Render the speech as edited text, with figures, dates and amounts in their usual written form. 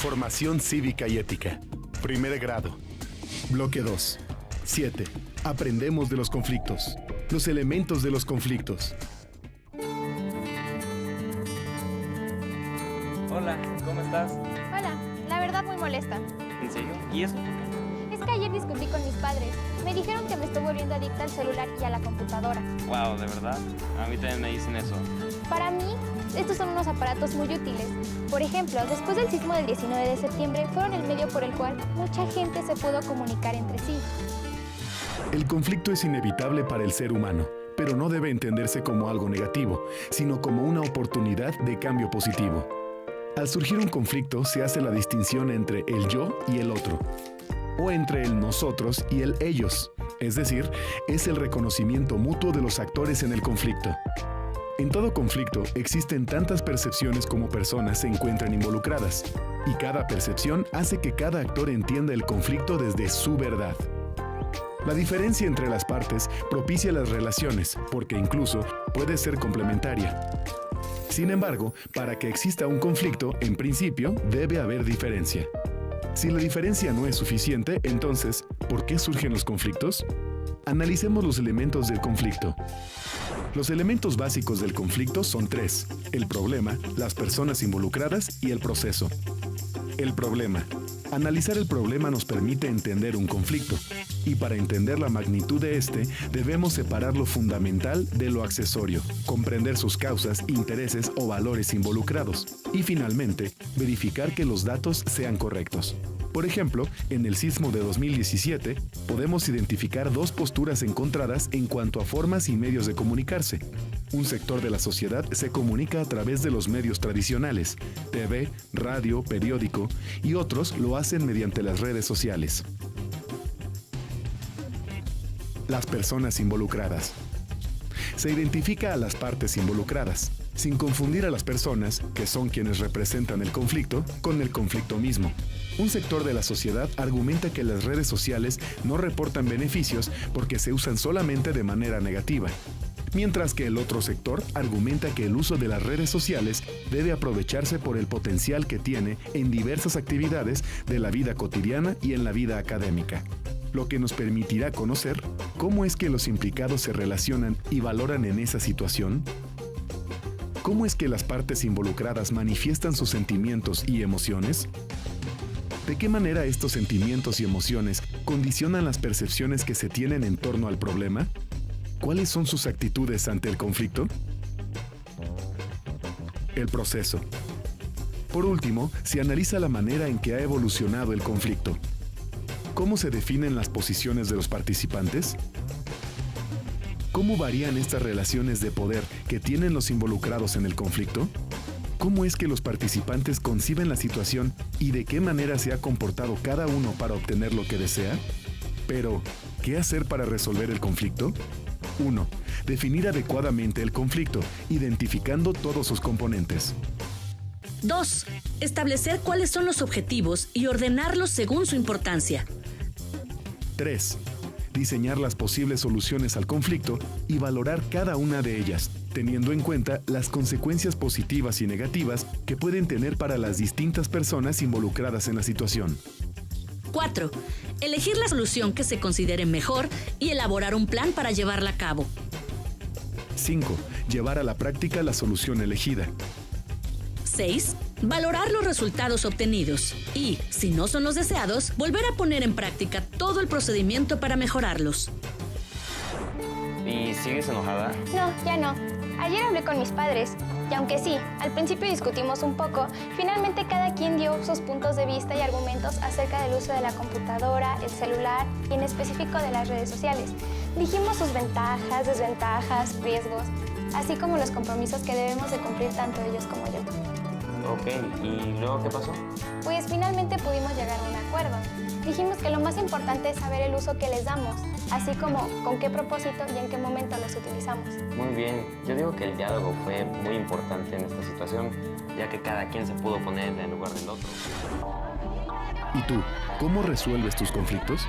Formación cívica y ética. Primer grado. Bloque 2. 7. Aprendemos de los conflictos. Los elementos de los conflictos. Hola, ¿cómo estás? Hola, la verdad muy molesta. ¿En serio? ¿Y eso? Es que ayer discutí con mis padres. Me dijeron que me estoy volviendo adicta al celular y a la computadora. Wow, ¿de verdad? A mí también me dicen eso. Para mí, estos son unos aparatos muy útiles. Por ejemplo, después del sismo del 19 de septiembre, fueron el medio por el cual mucha gente se pudo comunicar entre sí. El conflicto es inevitable para el ser humano, pero no debe entenderse como algo negativo, sino como una oportunidad de cambio positivo. Al surgir un conflicto, se hace la distinción entre el yo y el otro, o entre el nosotros y el ellos, es decir, es el reconocimiento mutuo de los actores en el conflicto. En todo conflicto existen tantas percepciones como personas se encuentran involucradas, y cada percepción hace que cada actor entienda el conflicto desde su verdad. La diferencia entre las partes propicia las relaciones, porque incluso puede ser complementaria. Sin embargo, para que exista un conflicto, en principio, debe haber diferencia. Si la diferencia no es suficiente, entonces, ¿por qué surgen los conflictos? Analicemos los elementos del conflicto. Los elementos básicos del conflicto son 3: el problema, las personas involucradas y el proceso. El problema. Analizar el problema nos permite entender un conflicto, y para entender la magnitud de este, debemos separar lo fundamental de lo accesorio, comprender sus causas, intereses o valores involucrados, y finalmente, verificar que los datos sean correctos. Por ejemplo, en el sismo de 2017, podemos identificar dos posturas encontradas en cuanto a formas y medios de comunicarse. Un sector de la sociedad se comunica a través de los medios tradicionales, TV, radio, periódico, y otros lo hacen mediante las redes sociales. Las personas involucradas. Se identifica a las partes involucradas, sin confundir a las personas, que son quienes representan el conflicto, con el conflicto mismo. Un sector de la sociedad argumenta que las redes sociales no reportan beneficios porque se usan solamente de manera negativa, mientras que el otro sector argumenta que el uso de las redes sociales debe aprovecharse por el potencial que tiene en diversas actividades de la vida cotidiana y en la vida académica, lo que nos permitirá conocer cómo es que los implicados se relacionan y valoran en esa situación. ¿Cómo es que las partes involucradas manifiestan sus sentimientos y emociones? ¿De qué manera estos sentimientos y emociones condicionan las percepciones que se tienen en torno al problema? ¿Cuáles son sus actitudes ante el conflicto? El proceso. Por último, se analiza la manera en que ha evolucionado el conflicto. ¿Cómo se definen las posiciones de los participantes? ¿Cómo varían estas relaciones de poder que tienen los involucrados en el conflicto? ¿Cómo es que los participantes conciben la situación y de qué manera se ha comportado cada uno para obtener lo que desea? Pero, ¿qué hacer para resolver el conflicto? 1. Definir adecuadamente el conflicto, identificando todos sus componentes. 2. Establecer cuáles son los objetivos y ordenarlos según su importancia. 3. Diseñar las posibles soluciones al conflicto y valorar cada una de ellas, teniendo en cuenta las consecuencias positivas y negativas que pueden tener para las distintas personas involucradas en la situación. 4. Elegir la solución que se considere mejor y elaborar un plan para llevarla a cabo. 5. Llevar a la práctica la solución elegida. 6. Valorar los resultados obtenidos y, si no son los deseados, volver a poner en práctica todo el procedimiento para mejorarlos. ¿Y sigues enojada? No, ya no. Ayer hablé con mis padres, y aunque sí, al principio discutimos un poco, finalmente cada quien dio sus puntos de vista y argumentos acerca del uso de la computadora, el celular y en específico de las redes sociales. Dijimos sus ventajas, desventajas, riesgos, así como los compromisos que debemos de cumplir tanto ellos como yo. Ok, ¿y luego qué pasó? Pues finalmente pudimos llegar a un acuerdo. Dijimos que lo más importante es saber el uso que les damos, así como con qué propósito y en qué momento los utilizamos. Muy bien, yo digo que el diálogo fue muy importante en esta situación, ya que cada quien se pudo poner en el lugar del otro. ¿Y tú, cómo resuelves tus conflictos?